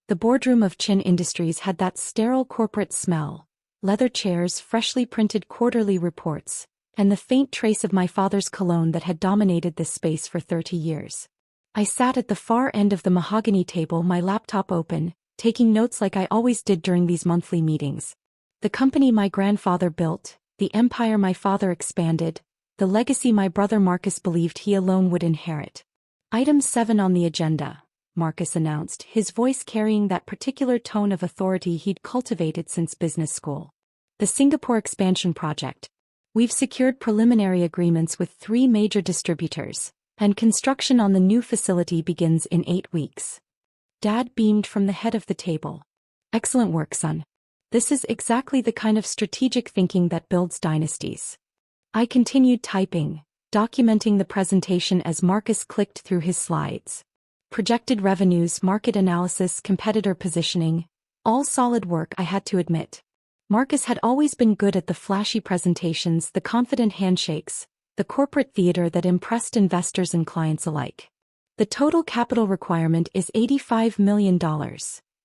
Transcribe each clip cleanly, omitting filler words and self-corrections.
The boardroom of Chin Industries had that sterile corporate smell, leather chairs, freshly printed quarterly reports, and the faint trace of my father's cologne that had dominated this space for 30 years. I sat at the far end of the mahogany table, my laptop open, taking notes like I always did during these monthly meetings. The company my grandfather built, the empire my father expanded, the legacy my brother Marcus believed he alone would inherit. Item 7 on the agenda, Marcus announced, his voice carrying that particular tone of authority he'd cultivated since business school. The Singapore expansion project. We've secured preliminary agreements with 3 major distributors, and construction on the new facility begins in 8 weeks. Dad beamed from the head of the table. Excellent work, son. This is exactly the kind of strategic thinking that builds dynasties. I continued typing, documenting the presentation as Marcus clicked through his slides. Projected revenues, market analysis, competitor positioning, all solid work, I had to admit. Marcus had always been good at the flashy presentations, the confident handshakes, the corporate theater that impressed investors and clients alike. The total capital requirement is $85 million,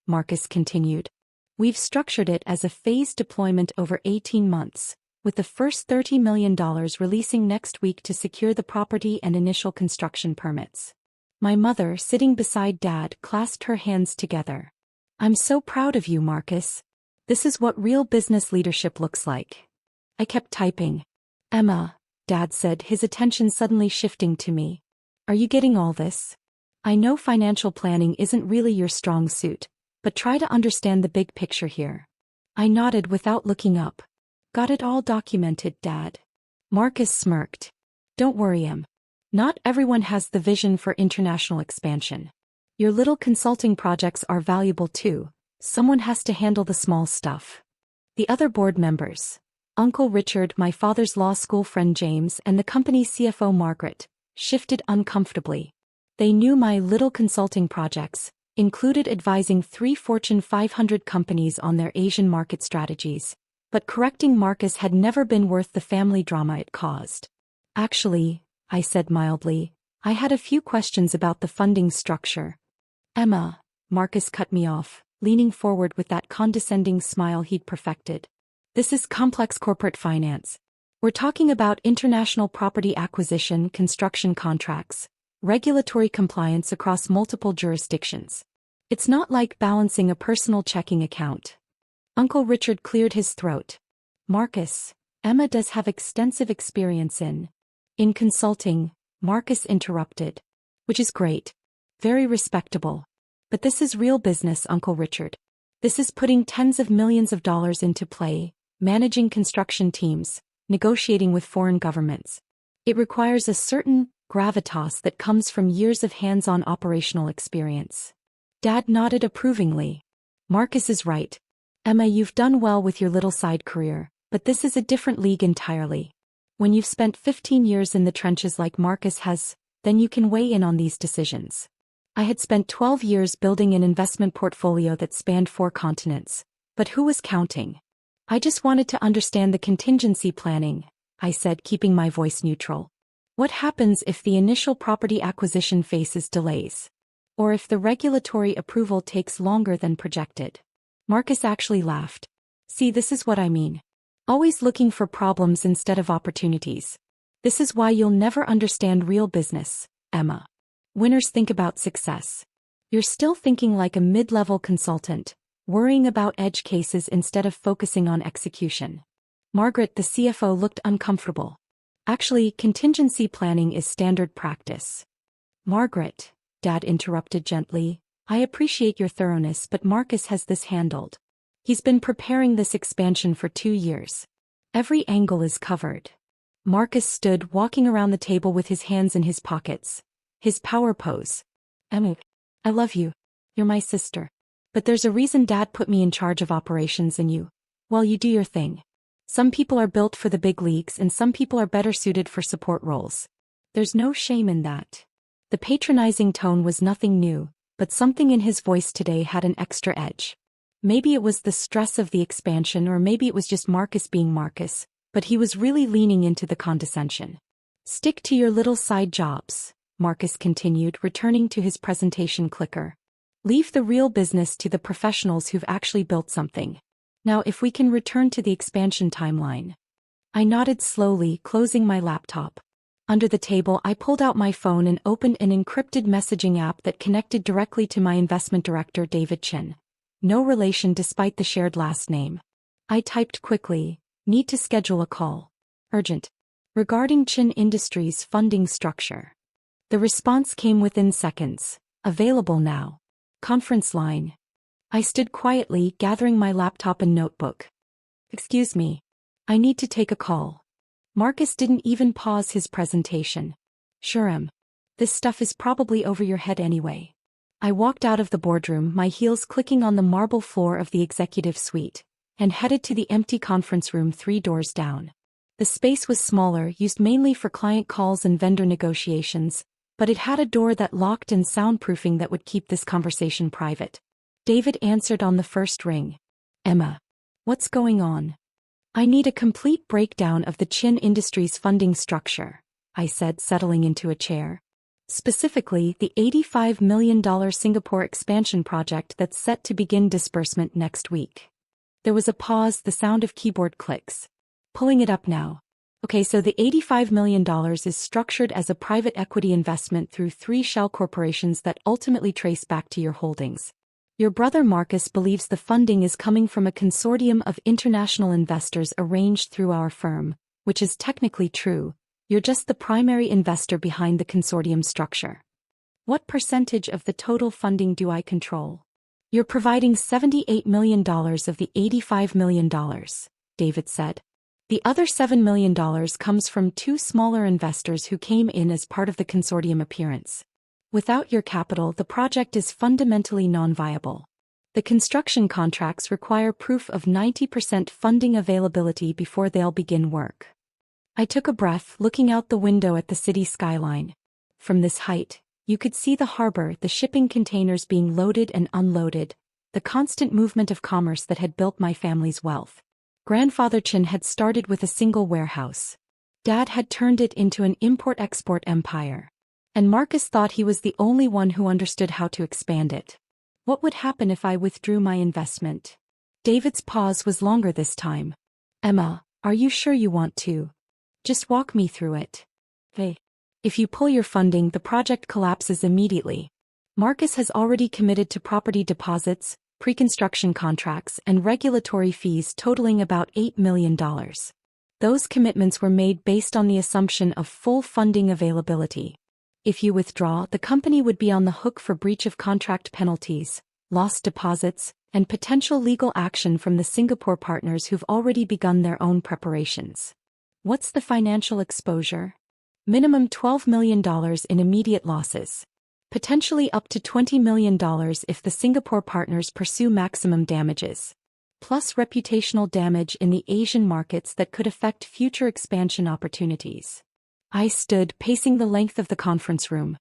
Marcus continued. We've structured it as a phased deployment over 18 months, with the first $30 million releasing next week to secure the property and initial construction permits. My mother, sitting beside Dad, clasped her hands together. I'm so proud of you, Marcus. This is what real business leadership looks like. I kept typing. Emma, Dad said, his attention suddenly shifting to me. Are you getting all this? I know financial planning isn't really your strong suit, but try to understand the big picture here. I nodded without looking up. Got it all documented, Dad. Marcus smirked. Don't worry, Em. Not everyone has the vision for international expansion. Your little consulting projects are valuable too. Someone has to handle the small stuff. The other board members, Uncle Richard, my father's law school friend James, and the company's CFO Margaret, shifted uncomfortably. They knew my little consulting projects included advising 3 Fortune 500 companies on their Asian market strategies, but correcting Marcus had never been worth the family drama it caused. Actually, I said mildly, I had a few questions about the funding structure. Emma, Marcus cut me off, leaning forward with that condescending smile he'd perfected. This is complex corporate finance. We're talking about international property acquisition, construction contracts, regulatory compliance across multiple jurisdictions. It's not like balancing a personal checking account. Uncle Richard cleared his throat. Marcus, Emma does have extensive experience in consulting, Marcus interrupted. Which is great. Very respectable. But this is real business, Uncle Richard. This is putting tens of millions of dollars into play, managing construction teams, negotiating with foreign governments. It requires a certain gravitas that comes from years of hands-on operational experience. Dad nodded approvingly. Marcus is right. Emma, you've done well with your little side career, but this is a different league entirely. When you've spent 15 years in the trenches like Marcus has, then you can weigh in on these decisions. I had spent 12 years building an investment portfolio that spanned 4 continents, but who was counting? I just wanted to understand the contingency planning, I said, keeping my voice neutral. What happens if the initial property acquisition faces delays? Or if the regulatory approval takes longer than projected? Marcus actually laughed. See, this is what I mean. Always looking for problems instead of opportunities. This is why you'll never understand real business, Emma. Winners think about success. You're still thinking like a mid-level consultant, worrying about edge cases instead of focusing on execution. Margaret, the CFO, looked uncomfortable. Actually, contingency planning is standard practice. Margaret, Dad interrupted gently, I appreciate your thoroughness, but Marcus has this handled. He's been preparing this expansion for 2 years. Every angle is covered. Marcus stood, walking around the table with his hands in his pockets. His power pose. Emma, I love you. You're my sister. But there's a reason Dad put me in charge of operations and you do your thing. Some people are built for the big leagues and some people are better suited for support roles. There's no shame in that. The patronizing tone was nothing new, but something in his voice today had an extra edge. Maybe it was the stress of the expansion, or maybe it was just Marcus being Marcus, but he was really leaning into the condescension. Stick to your little side jobs, Marcus continued, returning to his presentation clicker. Leave the real business to the professionals who've actually built something. Now if we can return to the expansion timeline. I nodded slowly, closing my laptop. Under the table I pulled out my phone and opened an encrypted messaging app that connected directly to my investment director David Chin. No relation despite the shared last name. I typed quickly, need to schedule a call. Urgent. Regarding Chin Industries' funding structure. The response came within seconds. Available now. Conference line. I stood quietly, gathering my laptop and notebook. Excuse me. I need to take a call. Marcus didn't even pause his presentation. Sure. This stuff is probably over your head anyway. I walked out of the boardroom, my heels clicking on the marble floor of the executive suite, and headed to the empty conference room 3 doors down. The space was smaller, used mainly for client calls and vendor negotiations, but it had a door that locked and soundproofing that would keep this conversation private. David answered on the first ring. Emma. What's going on? I need a complete breakdown of the Chin Industries funding structure, I said, settling into a chair. Specifically, the $85 million Singapore expansion project that's set to begin disbursement next week. There was a pause, the sound of keyboard clicks. Pulling it up now. Okay, so the $85 million is structured as a private equity investment through 3 shell corporations that ultimately trace back to your holdings. Your brother Marcus believes the funding is coming from a consortium of international investors arranged through our firm, which is technically true. You're just the primary investor behind the consortium structure. What percentage of the total funding do I control? You're providing $78 million of the $85 million, David said. The other $7 million comes from 2 smaller investors who came in as part of the consortium appearance. Without your capital, the project is fundamentally non-viable. The construction contracts require proof of 90% funding availability before they'll begin work. I took a breath, looking out the window at the city skyline. From this height, you could see the harbor, the shipping containers being loaded and unloaded, the constant movement of commerce that had built my family's wealth. Grandfather Chin had started with a single warehouse. Dad had turned it into an import-export empire. And Marcus thought he was the only one who understood how to expand it. What would happen if I withdrew my investment? David's pause was longer this time. Emma, are you sure you want to? Just walk me through it. Hey. If you pull your funding, the project collapses immediately. Marcus has already committed to property deposits, pre-construction contracts, and regulatory fees totaling about $8 million. Those commitments were made based on the assumption of full funding availability. If you withdraw, the company would be on the hook for breach of contract penalties, lost deposits, and potential legal action from the Singapore partners who've already begun their own preparations. What's the financial exposure? Minimum $12 million in immediate losses. Potentially up to $20 million if the Singapore partners pursue maximum damages. Plus reputational damage in the Asian markets that could affect future expansion opportunities. I stood, pacing the length of the conference room.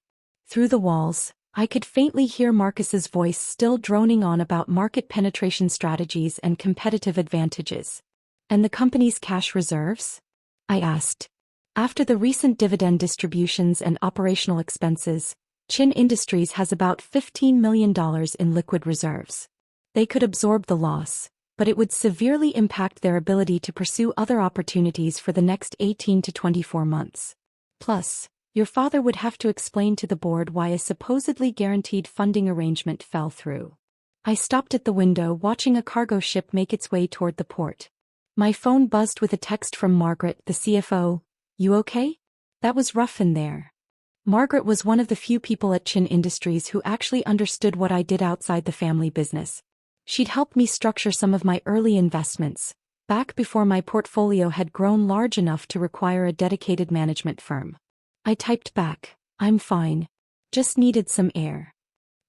Through the walls, I could faintly hear Marcus's voice still droning on about market penetration strategies and competitive advantages. And the company's cash reserves? I asked. After the recent dividend distributions and operational expenses, Chin Industries has about $15 million in liquid reserves. They could absorb the loss, but it would severely impact their ability to pursue other opportunities for the next 18 to 24 months. Plus, your father would have to explain to the board why a supposedly guaranteed funding arrangement fell through. I stopped at the window, watching a cargo ship make its way toward the port. My phone buzzed with a text from Margaret, the CFO. You okay? That was rough in there. Margaret was one of the few people at Chin Industries who actually understood what I did outside the family business. She'd helped me structure some of my early investments, back before my portfolio had grown large enough to require a dedicated management firm. I typed back, I'm fine. Just needed some air.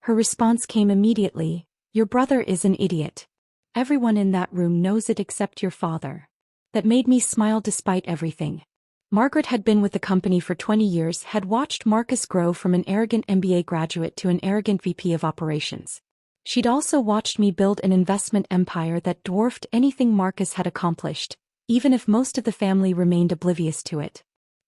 Her response came immediately, your brother is an idiot. Everyone in that room knows it except your father. That made me smile despite everything. Margaret had been with the company for 20 years, had watched Marcus grow from an arrogant MBA graduate to an arrogant VP of operations. She'd also watched me build an investment empire that dwarfed anything Marcus had accomplished, even if most of the family remained oblivious to it.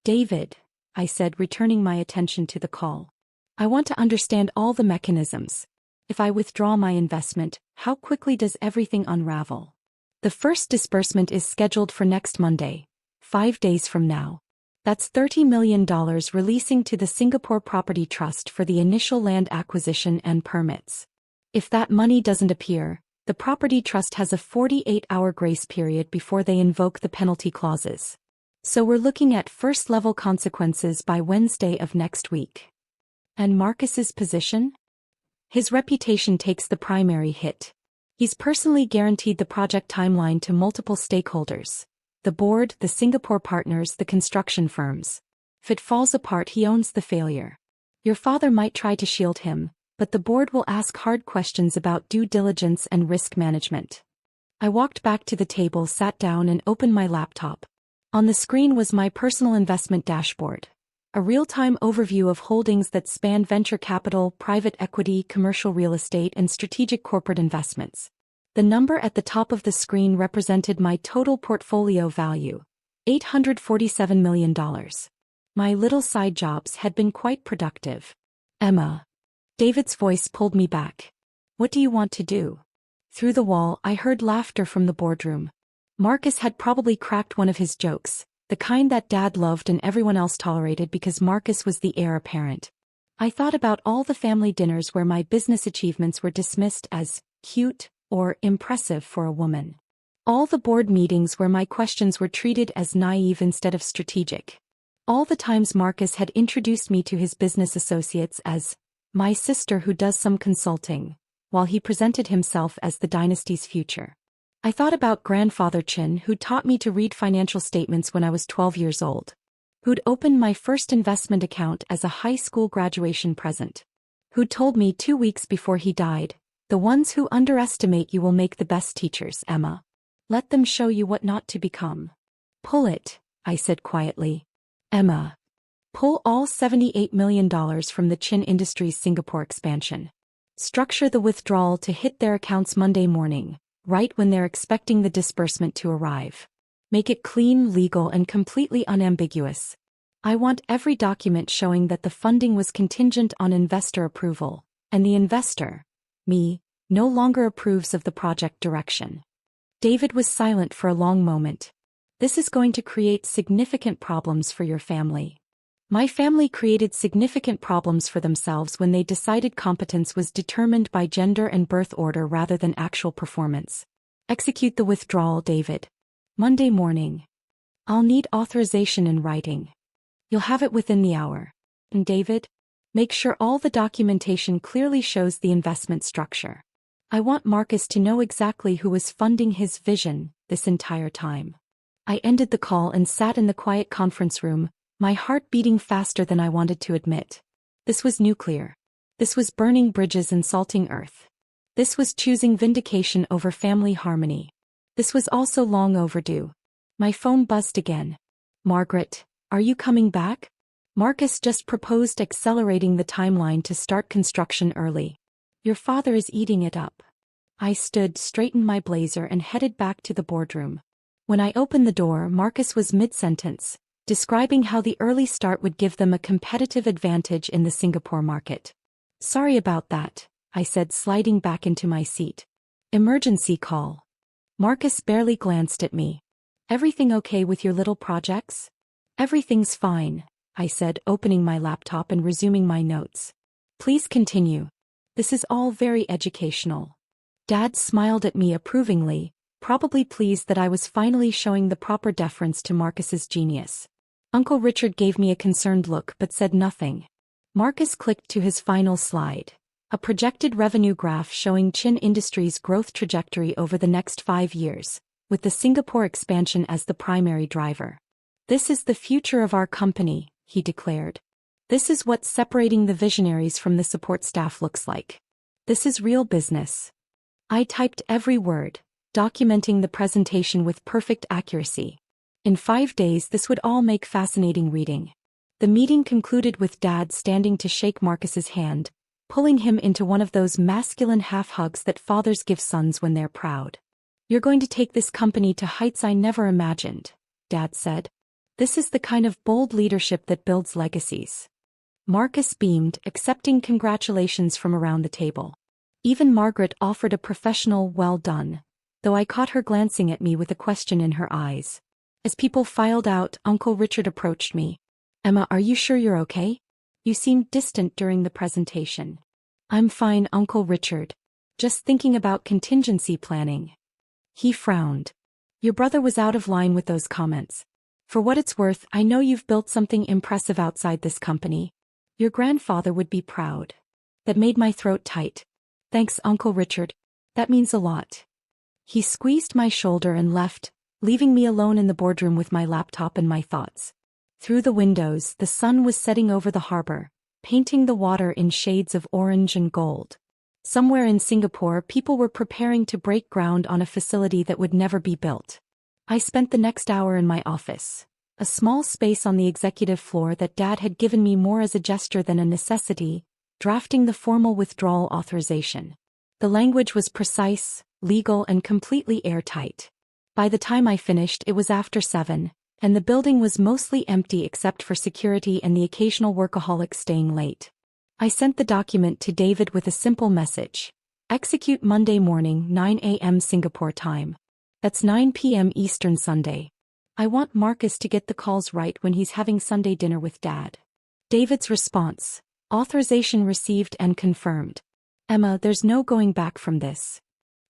David, I said, returning my attention to the call. I want to understand all the mechanisms. If I withdraw my investment, how quickly does everything unravel? The first disbursement is scheduled for next Monday, 5 days from now. That's $30 million releasing to the Singapore Property Trust for the initial land acquisition and permits. If that money doesn't appear, the Property Trust has a 48-hour grace period before they invoke the penalty clauses. So we're looking at first-level consequences by Wednesday of next week. And Marcus's position? His reputation takes the primary hit. He's personally guaranteed the project timeline to multiple stakeholders: the board, the Singapore partners, the construction firms. If it falls apart, he owns the failure. Your father might try to shield him, but the board will ask hard questions about due diligence and risk management. I walked back to the table, sat down, and opened my laptop. On the screen was my personal investment dashboard. A real-time overview of holdings that span venture capital, private equity, commercial real estate, and strategic corporate investments. The number at the top of the screen represented my total portfolio value, $847 million. My little side jobs had been quite productive. Emma. David's voice pulled me back. What do you want to do? Through the wall, I heard laughter from the boardroom. Marcus had probably cracked one of his jokes, the kind that Dad loved and everyone else tolerated because Marcus was the heir apparent. I thought about all the family dinners where my business achievements were dismissed as cute or impressive for a woman. All the board meetings where my questions were treated as naive instead of strategic. All the times Marcus had introduced me to his business associates as my sister who does some consulting, while he presented himself as the dynasty's future. I thought about Grandfather Chin, who taught me to read financial statements when I was 12 years old. Who'd opened my first investment account as a high school graduation present. Who'd told me 2 weeks before he died, "The ones who underestimate you will make the best teachers, Emma. Let them show you what not to become." "Pull it," I said quietly. "Emma. Pull all $78 million from the Chin Industries Singapore expansion. Structure the withdrawal to hit their accounts Monday morning, right when they're expecting the disbursement to arrive. Make it clean, legal, and completely unambiguous. I want every document showing that the funding was contingent on investor approval, and the investor, me, no longer approves of the project direction." David was silent for a long moment. "This is going to create significant problems for your family." My family created significant problems for themselves when they decided competence was determined by gender and birth order rather than actual performance. Execute the withdrawal, David. Monday morning. I'll need authorization in writing. You'll have it within the hour. And David, make sure all the documentation clearly shows the investment structure. I want Marcus to know exactly who was funding his vision this entire time. I ended the call and sat in the quiet conference room, my heart beating faster than I wanted to admit. This was nuclear. This was burning bridges and salting earth. This was choosing vindication over family harmony. This was also long overdue. My phone buzzed again. "Margaret, are you coming back? Marcus just proposed accelerating the timeline to start construction early. Your father is eating it up." I stood, straightened my blazer, and headed back to the boardroom. When I opened the door, Marcus was mid-sentence, describing how the early start would give them a competitive advantage in the Singapore market. "Sorry about that," I said, sliding back into my seat. "Emergency call." Marcus barely glanced at me. "Everything okay with your little projects?" "Everything's fine," I said, opening my laptop and resuming my notes. "Please continue. This is all very educational." Dad smiled at me approvingly, probably pleased that I was finally showing the proper deference to Marcus's genius. Uncle Richard gave me a concerned look but said nothing. Marcus clicked to his final slide, a projected revenue graph showing Chin Industries' growth trajectory over the next 5 years, with the Singapore expansion as the primary driver. "This is the future of our company," he declared. "This is what separating the visionaries from the support staff looks like. This is real business." I typed every word, documenting the presentation with perfect accuracy. In 5 days this would all make fascinating reading. The meeting concluded with Dad standing to shake Marcus's hand, pulling him into one of those masculine half-hugs that fathers give sons when they're proud. "You're going to take this company to heights I never imagined," Dad said. "This is the kind of bold leadership that builds legacies." Marcus beamed, accepting congratulations from around the table. Even Margaret offered a professional well done, though I caught her glancing at me with a question in her eyes. As people filed out, Uncle Richard approached me. Emma, are you sure you're okay? You seemed distant during the presentation. I'm fine, Uncle Richard. Just thinking about contingency planning. He frowned. Your brother was out of line with those comments. For what it's worth, I know you've built something impressive outside this company. Your grandfather would be proud. That made my throat tight. Thanks, Uncle Richard. That means a lot. He squeezed my shoulder and left, leaving me alone in the boardroom with my laptop and my thoughts. Through the windows, the sun was setting over the harbor, painting the water in shades of orange and gold. Somewhere in Singapore, people were preparing to break ground on a facility that would never be built. I spent the next hour in my office, a small space on the executive floor that Dad had given me more as a gesture than a necessity, drafting the formal withdrawal authorization. The language was precise, legal, and completely airtight. By the time I finished, it was after 7, and the building was mostly empty except for security and the occasional workaholic staying late. I sent the document to David with a simple message. Execute Monday morning, 9 a.m. Singapore time. That's 9 p.m. Eastern Sunday. I want Marcus to get the calls right when he's having Sunday dinner with Dad. David's response. Authorization received and confirmed. Emma, there's no going back from this.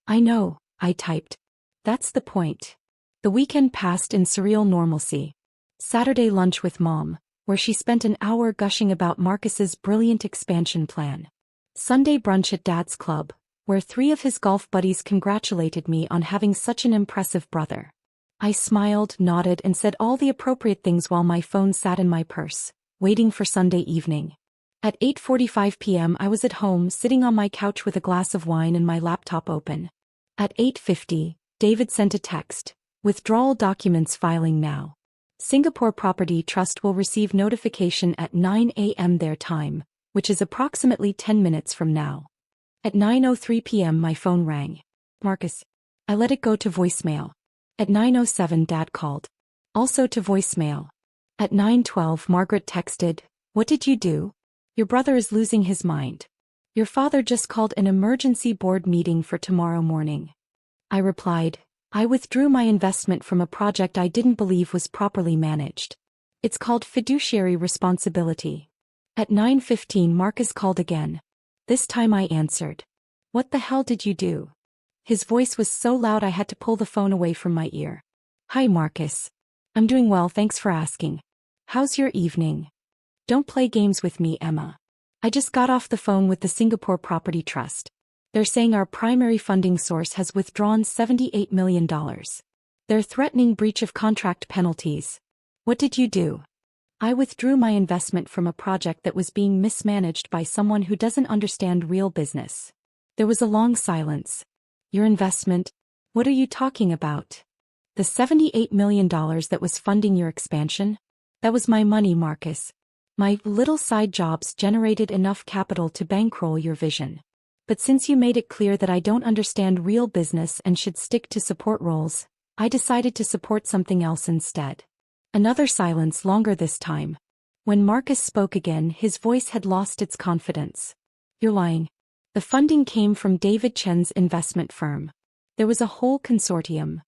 I know, I typed. That's the point. The weekend passed in surreal normalcy. Saturday lunch with Mom, where she spent an hour gushing about Marcus's brilliant expansion plan. Sunday brunch at Dad's club, where 3 of his golf buddies congratulated me on having such an impressive brother. I smiled, nodded, and said all the appropriate things while my phone sat in my purse, waiting for Sunday evening. At 8:45 p.m. I was at home, sitting on my couch with a glass of wine and my laptop open. At 8:50, David sent a text. Withdrawal documents filing now. Singapore Property Trust will receive notification at 9 a.m. their time, which is approximately 10 minutes from now. At 9:03 p.m. my phone rang. Marcus. I let it go to voicemail. At 9:07 Dad called. Also to voicemail. At 9:12 Margaret texted, "What did you do? Your brother is losing his mind. Your father just called an emergency board meeting for tomorrow morning." I replied, "I withdrew my investment from a project I didn't believe was properly managed. It's called fiduciary responsibility." At 9:15 Marcus called again. This time I answered. "What the hell did you do?" His voice was so loud I had to pull the phone away from my ear. "Hi Marcus. I'm doing well, thanks for asking. How's your evening? Don't play games with me, Emma. I just got off the phone with the Singapore Property Trust. They're saying our primary funding source has withdrawn $78 million. They're threatening breach of contract penalties. What did you do?" I withdrew my investment from a project that was being mismanaged by someone who doesn't understand real business. There was a long silence. Your investment? What are you talking about? The $78 million that was funding your expansion? That was my money, Marcus. My little side jobs generated enough capital to bankroll your vision. But since you made it clear that I don't understand real business and should stick to support roles, I decided to support something else instead. Another silence, longer this time. When Marcus spoke again, his voice had lost its confidence. "You're lying. The funding came from David Chen's investment firm. There was a whole consortium.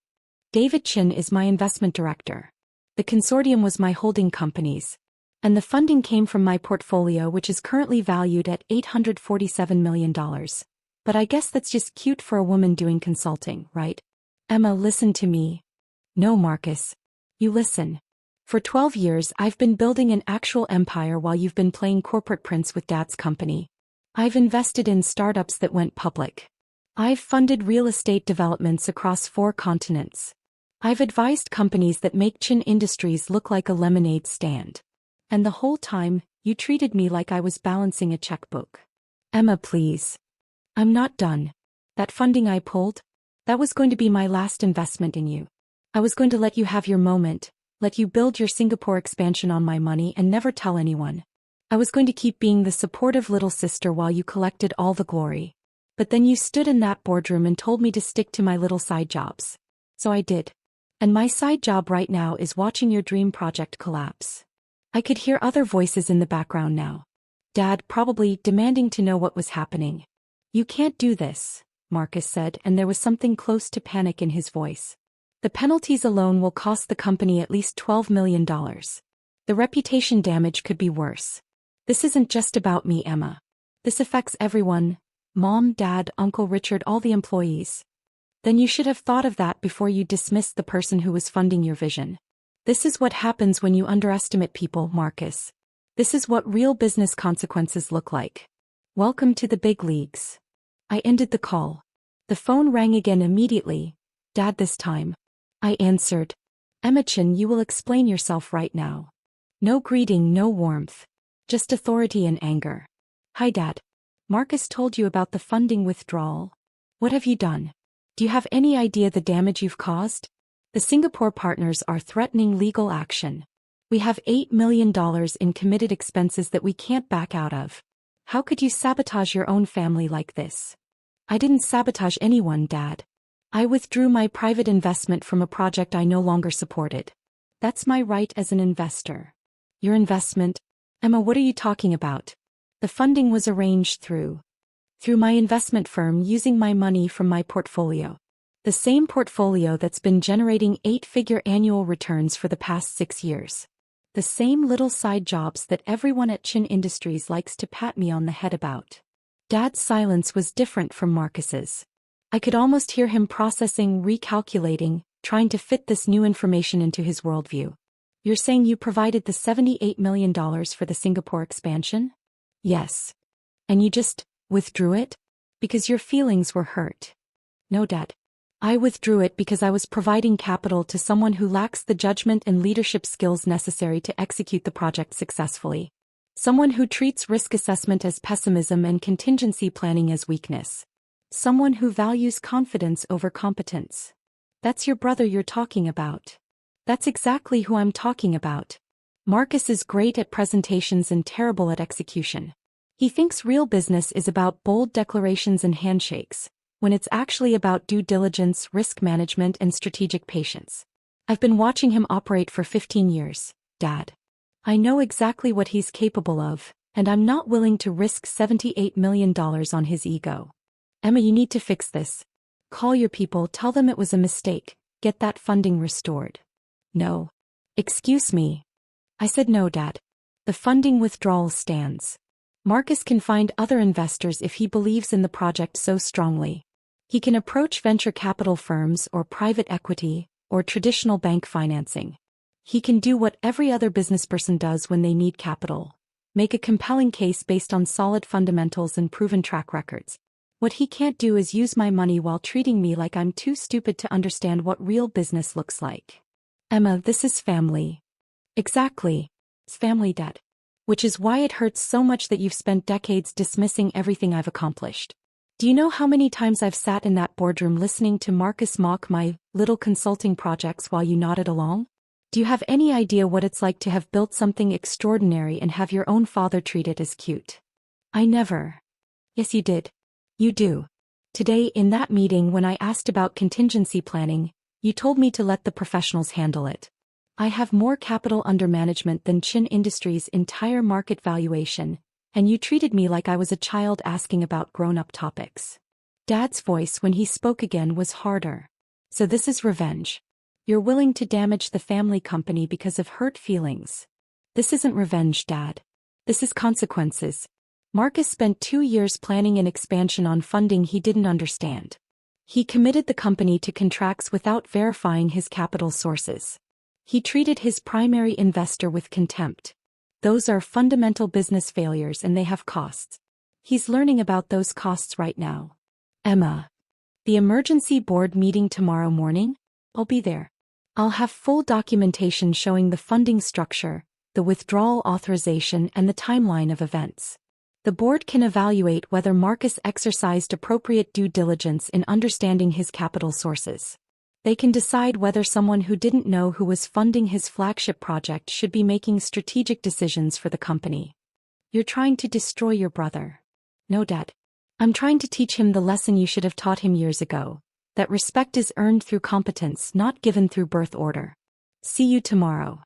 David Chen is my investment director. The consortium was my holding companies. And the funding came from my portfolio, which is currently valued at $847 million. But I guess that's just cute for a woman doing consulting, right? Emma, listen to me." "No, Marcus. You listen. For 12 years I've been building an actual empire while you've been playing corporate prince with Dad's company. I've invested in startups that went public. I've funded real estate developments across 4 continents. I've advised companies that make Chin Industries look like a lemonade stand. And the whole time, you treated me like I was balancing a checkbook. Emma, please. I'm not done. That funding I pulled? That was going to be my last investment in you. I was going to let you have your moment, let you build your Singapore expansion on my money and never tell anyone. I was going to keep being the supportive little sister while you collected all the glory. But then you stood in that boardroom and told me to stick to my little side jobs. So I did. And my side job right now is watching your dream project collapse." I could hear other voices in the background now. Dad probably demanding to know what was happening. You can't do this, Marcus said, and there was something close to panic in his voice. The penalties alone will cost the company at least $12 million. The reputation damage could be worse. This isn't just about me, Emma. This affects everyone. Mom, Dad, Uncle Richard, all the employees. Then you should have thought of that before you dismissed the person who was funding your vision. This is what happens when you underestimate people, Marcus. This is what real business consequences look like. Welcome to the big leagues. I ended the call. The phone rang again immediately. Dad this time. I answered. Emma-chan, you will explain yourself right now. No greeting, no warmth. Just authority and anger. Hi, Dad. Marcus told you about the funding withdrawal. What have you done? Do you have any idea the damage you've caused? The Singapore partners are threatening legal action. We have $8 million in committed expenses that we can't back out of. How could you sabotage your own family like this? I didn't sabotage anyone, Dad. I withdrew my private investment from a project I no longer supported. That's my right as an investor. Your investment? Emma, what are you talking about? The funding was arranged through my investment firm using my money from my portfolio. The same portfolio that's been generating 8-figure annual returns for the past 6 years. The same little side jobs that everyone at Chin Industries likes to pat me on the head about. Dad's silence was different from Marcus's. I could almost hear him processing, recalculating, trying to fit this new information into his worldview. You're saying you provided the $78 million for the Singapore expansion? Yes. And you just withdrew it? Because your feelings were hurt. No, Dad. I withdrew it because I was providing capital to someone who lacks the judgment and leadership skills necessary to execute the project successfully. Someone who treats risk assessment as pessimism and contingency planning as weakness. Someone who values confidence over competence. That's your brother you're talking about. That's exactly who I'm talking about. Marcus is great at presentations and terrible at execution. He thinks real business is about bold declarations and handshakes, when it's actually about due diligence, risk management, and strategic patience. I've been watching him operate for 15 years, Dad. I know exactly what he's capable of, and I'm not willing to risk $78 million on his ego. Emma, you need to fix this. Call your people, tell them it was a mistake, get that funding restored. No. Excuse me. I said no, Dad. The funding withdrawal stands. Marcus can find other investors if he believes in the project so strongly. He can approach venture capital firms or private equity, or traditional bank financing. He can do what every other businessperson does when they need capital. Make a compelling case based on solid fundamentals and proven track records. What he can't do is use my money while treating me like I'm too stupid to understand what real business looks like. Emma, this is family. Exactly. It's family, Dad. Which is why it hurts so much that you've spent decades dismissing everything I've accomplished. Do you know how many times I've sat in that boardroom listening to Marcus mock my little consulting projects while you nodded along? Do you have any idea what it's like to have built something extraordinary and have your own father treat it as cute? I never. Yes, you did. You do. Today, in that meeting when I asked about contingency planning, you told me to let the professionals handle it. I have more capital under management than Chin Industries' entire market valuation, and you treated me like I was a child asking about grown-up topics. Dad's voice when he spoke again was harder. So this is revenge. You're willing to damage the family company because of hurt feelings. This isn't revenge, Dad. This is consequences. Marcus spent 2 years planning an expansion on funding he didn't understand. He committed the company to contracts without verifying his capital sources. He treated his primary investor with contempt. Those are fundamental business failures and they have costs. He's learning about those costs right now. Emma. The emergency board meeting tomorrow morning? I'll be there. I'll have full documentation showing the funding structure, the withdrawal authorization, and the timeline of events. The board can evaluate whether Marcus exercised appropriate due diligence in understanding his capital sources. They can decide whether someone who didn't know who was funding his flagship project should be making strategic decisions for the company. You're trying to destroy your brother. No, Dad. I'm trying to teach him the lesson you should have taught him years ago, that respect is earned through competence, not given through birth order. See you tomorrow.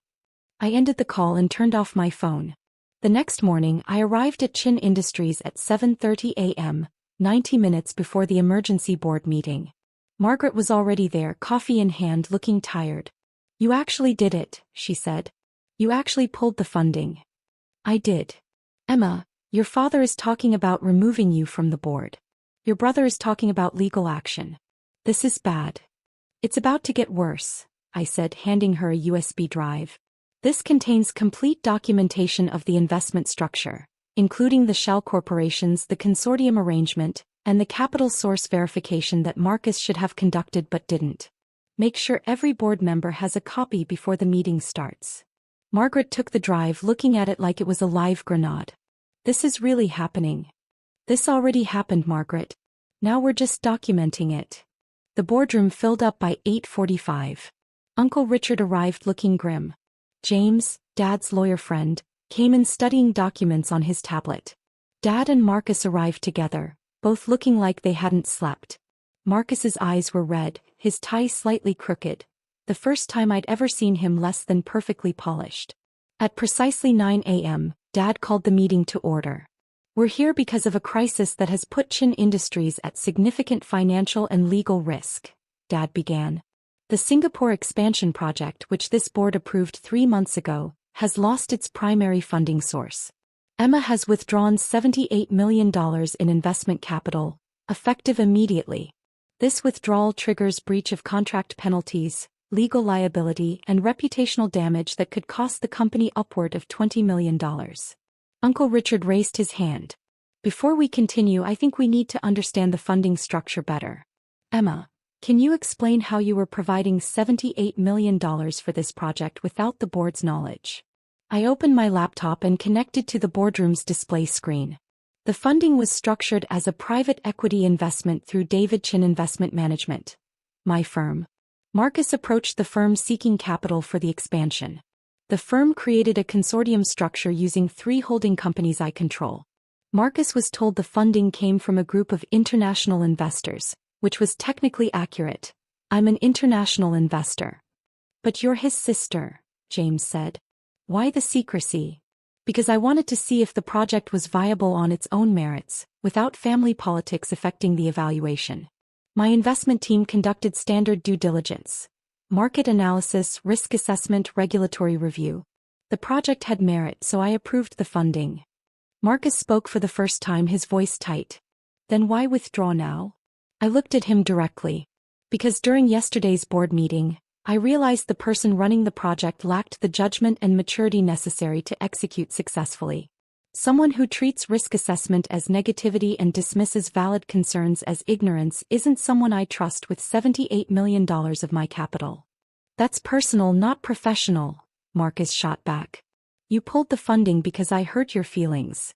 I ended the call and turned off my phone. The next morning I arrived at Chin Industries at 7:30 a.m., 90 minutes before the emergency board meeting. Margaret was already there, coffee in hand, looking tired. "You actually did it," she said. "You actually pulled the funding." "I did. Emma, your father is talking about removing you from the board. Your brother is talking about legal action. This is bad." "It's about to get worse," I said, handing her a USB drive. "This contains complete documentation of the investment structure, including the shell corporations, the consortium arrangement, and the capital source verification that Marcus should have conducted but didn't. Make sure every board member has a copy before the meeting starts." Margaret took the drive, looking at it like it was a live grenade. "This is really happening." "This already happened, Margaret. Now we're just documenting it." The boardroom filled up by 8:45. Uncle Richard arrived looking grim. James, Dad's lawyer friend, came in studying documents on his tablet. Dad and Marcus arrived together, both looking like they hadn't slept. Marcus's eyes were red, his tie slightly crooked, the first time I'd ever seen him less than perfectly polished. At precisely 9 a.m., Dad called the meeting to order. "We're here because of a crisis that has put Chin Industries at significant financial and legal risk," Dad began. "The Singapore expansion project, which this board approved 3 months ago, has lost its primary funding source. Emma has withdrawn $78 million in investment capital, effective immediately. This withdrawal triggers breach of contract penalties, legal liability, and reputational damage that could cost the company upward of $20 million. Uncle Richard raised his hand. "Before we continue, I think we need to understand the funding structure better. Emma, can you explain how you were providing $78 million for this project without the board's knowledge?" I opened my laptop and connected to the boardroom's display screen. The funding was structured as a private equity investment through David Chin Investment Management, my firm. Marcus approached the firm seeking capital for the expansion. The firm created a consortium structure using 3 holding companies I control. Marcus was told the funding came from a group of international investors, which was technically accurate. "I'm an international investor." "But you're his sister," James said. "Why the secrecy?" "Because I wanted to see if the project was viable on its own merits, without family politics affecting the evaluation. My investment team conducted standard due diligence, market analysis, risk assessment, regulatory review. The project had merit, so I approved the funding." Marcus spoke for the first time, his voice tight. "Then why withdraw now?" I looked at him directly. "Because during yesterday's board meeting, I realized the person running the project lacked the judgment and maturity necessary to execute successfully. Someone who treats risk assessment as negativity and dismisses valid concerns as ignorance isn't someone I trust with $78 million of my capital." "That's personal, not professional," Marcus shot back. "You pulled the funding because I hurt your feelings.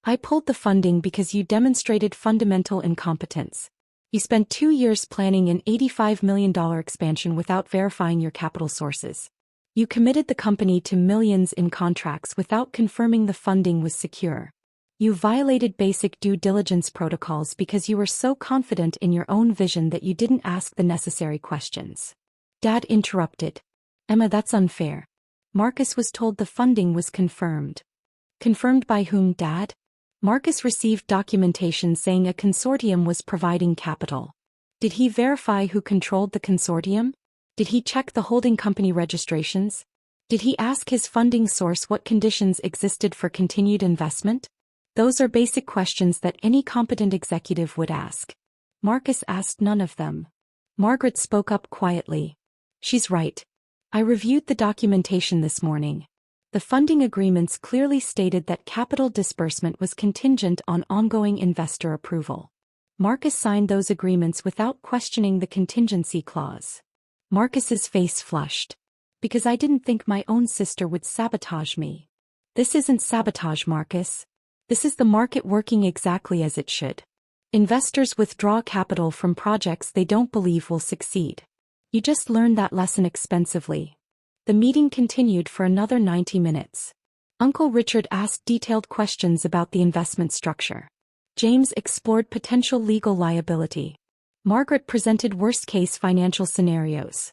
I pulled the funding because you demonstrated fundamental incompetence. You spent 2 years planning an $85 million expansion without verifying your capital sources. You committed the company to millions in contracts without confirming the funding was secure. You violated basic due diligence protocols because you were so confident in your own vision that you didn't ask the necessary questions." Dad interrupted. "Emma, that's unfair. Marcus was told the funding was confirmed." "Confirmed by whom, Dad?" "Marcus received documentation saying a consortium was providing capital. Did he verify who controlled the consortium? Did he check the holding company registrations? Did he ask his funding source what conditions existed for continued investment? Those are basic questions that any competent executive would ask. Marcus asked none of them." Margaret spoke up quietly. "She's right. I reviewed the documentation this morning. The funding agreements clearly stated that capital disbursement was contingent on ongoing investor approval. Marcus signed those agreements without questioning the contingency clause." Marcus's face flushed. "Because I didn't think my own sister would sabotage me." "This isn't sabotage, Marcus. This is the market working exactly as it should. Investors withdraw capital from projects they don't believe will succeed. You just learned that lesson expensively." The meeting continued for another 90 minutes. Uncle Richard asked detailed questions about the investment structure. James explored potential legal liability. Margaret presented worst-case financial scenarios.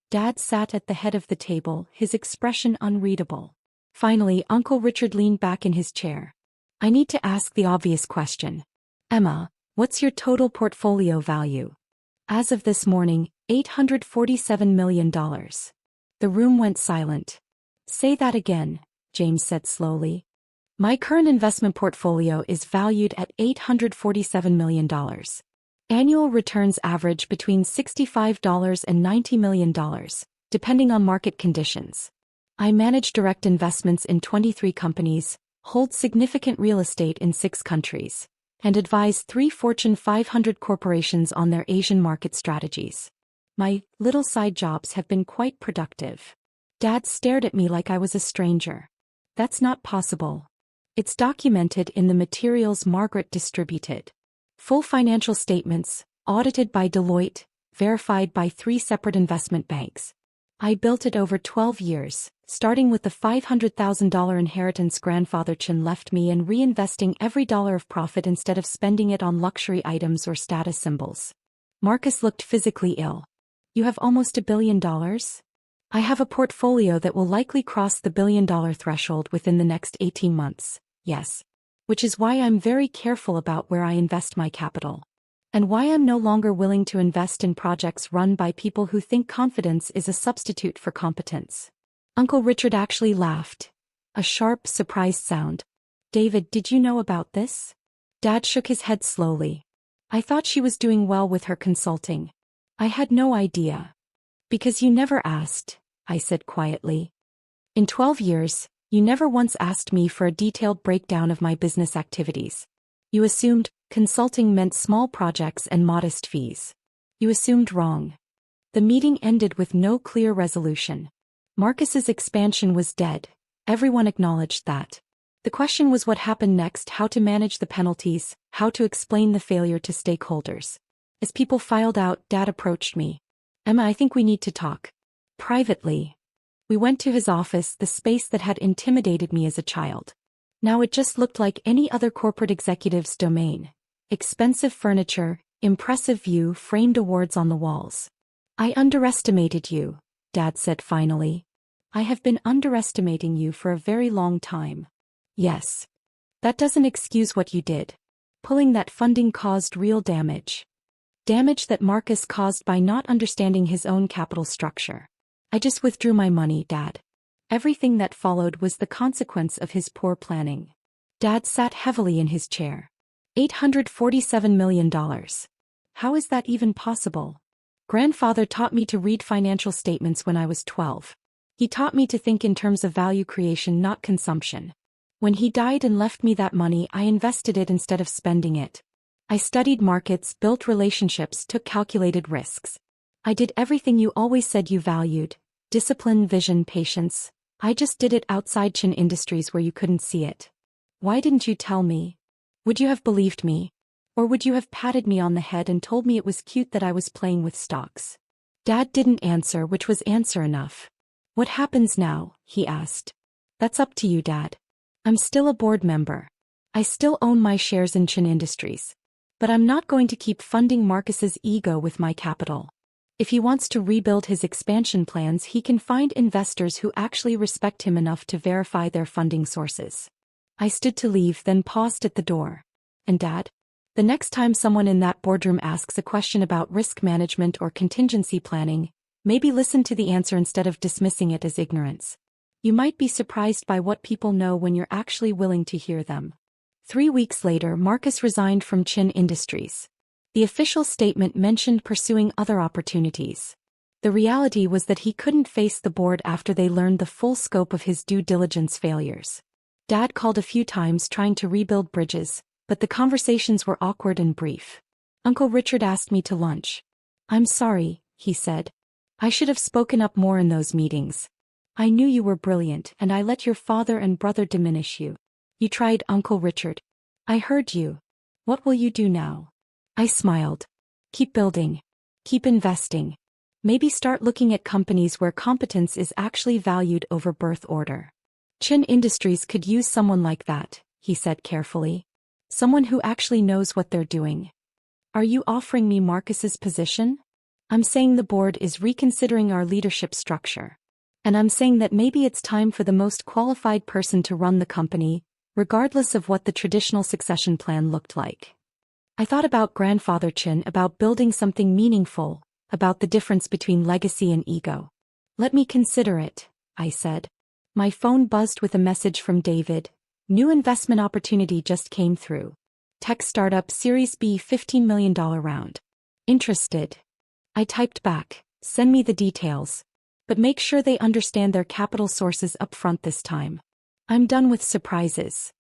Dad sat at the head of the table, his expression unreadable. Finally, Uncle Richard leaned back in his chair. "I need to ask the obvious question. Emma, What's your total portfolio value? As of this morning, $847 million. The room went silent. Say that again, James said slowly. My current investment portfolio is valued at $847 million. Annual returns average between $65 and $90 million, depending on market conditions. I manage direct investments in 23 companies, hold significant real estate in 6 countries, and advise 3 Fortune 500 corporations on their Asian market strategies. My little side jobs have been quite productive. Dad stared at me like I was a stranger. That's not possible. It's documented in the materials Margaret distributed. Full financial statements, audited by Deloitte, verified by 3 separate investment banks. I built it over 12 years, starting with the $500,000 inheritance grandfather Chin left me and reinvesting every dollar of profit instead of spending it on luxury items or status symbols. Marcus looked physically ill. You have almost $1 billion? I have a portfolio that will likely cross the $1 billion threshold within the next 18 months, yes. Which is why I'm very careful about where I invest my capital. And why I'm no longer willing to invest in projects run by people who think confidence is a substitute for competence. Uncle Richard actually laughed. A sharp, surprised sound. David, did you know about this? Dad shook his head slowly. I thought she was doing well with her consulting. I had no idea. Because you never asked, I said quietly. In 12 years, you never once asked me for a detailed breakdown of my business activities. You assumed consulting meant small projects and modest fees. You assumed wrong. The meeting ended with no clear resolution. Marcus's expansion was dead. Everyone acknowledged that. The question was what happened next, how to manage the penalties, how to explain the failure to stakeholders. As people filed out, Dad approached me. Emma, I think we need to talk. Privately. We went to his office, the space that had intimidated me as a child. Now it just looked like any other corporate executive's domain. Expensive furniture, impressive view, framed awards on the walls. I underestimated you, Dad said finally. I have been underestimating you for a very long time. Yes. That doesn't excuse what you did. Pulling that funding caused real damage. Damage that Marcus caused by not understanding his own capital structure. I just withdrew my money, Dad. Everything that followed was the consequence of his poor planning. Dad sat heavily in his chair. $847 million. How is that even possible? Grandfather taught me to read financial statements when I was 12. He taught me to think in terms of value creation, not consumption. When he died and left me that money, I invested it instead of spending it. I studied markets, built relationships, took calculated risks. I did everything you always said you valued. Discipline, vision, patience. I just did it outside Chin Industries where you couldn't see it. Why didn't you tell me? Would you have believed me? Or would you have patted me on the head and told me it was cute that I was playing with stocks? Dad didn't answer, which was answer enough. What happens now? He asked. That's up to you, Dad. I'm still a board member. I still own my shares in Chin Industries. But I'm not going to keep funding Marcus's ego with my capital. If he wants to rebuild his expansion plans, he can find investors who actually respect him enough to verify their funding sources. I stood to leave, then paused at the door. And Dad? The next time someone in that boardroom asks a question about risk management or contingency planning, maybe listen to the answer instead of dismissing it as ignorance. You might be surprised by what people know when you're actually willing to hear them. 3 weeks later, Marcus resigned from Chin Industries. The official statement mentioned pursuing other opportunities. The reality was that he couldn't face the board after they learned the full scope of his due diligence failures. Dad called a few times trying to rebuild bridges, but the conversations were awkward and brief. Uncle Richard asked me to lunch. I'm sorry, he said. I should have spoken up more in those meetings. I knew you were brilliant and I let your father and brother diminish you. You tried, Uncle Richard. I heard you. What will you do now? I smiled. Keep building. Keep investing. Maybe start looking at companies where competence is actually valued over birth order. Chin Industries could use someone like that, he said carefully. Someone who actually knows what they're doing. Are you offering me Marcus's position? I'm saying the board is reconsidering our leadership structure. And I'm saying that maybe it's time for the most qualified person to run the company, regardless of what the traditional succession plan looked like. I thought about Grandfather Chin, about building something meaningful, about the difference between legacy and ego. Let me consider it, I said. My phone buzzed with a message from David. New investment opportunity just came through. Tech startup Series B $15 million round. Interested? I typed back, send me the details. But make sure they understand their capital sources up front this time. I'm done with surprises.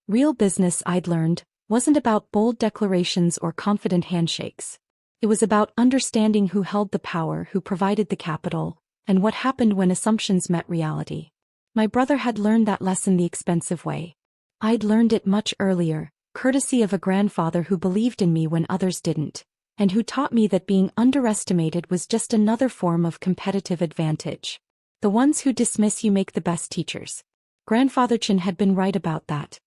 Real business, I'd learned, wasn't about bold declarations or confident handshakes. It was about understanding who held the power, who provided the capital, and what happened when assumptions met reality. My brother had learned that lesson the expensive way. I'd learned it much earlier, courtesy of a grandfather who believed in me when others didn't, and who taught me that being underestimated was just another form of competitive advantage. The ones who dismiss you make the best teachers. Grandfather Chin had been right about that.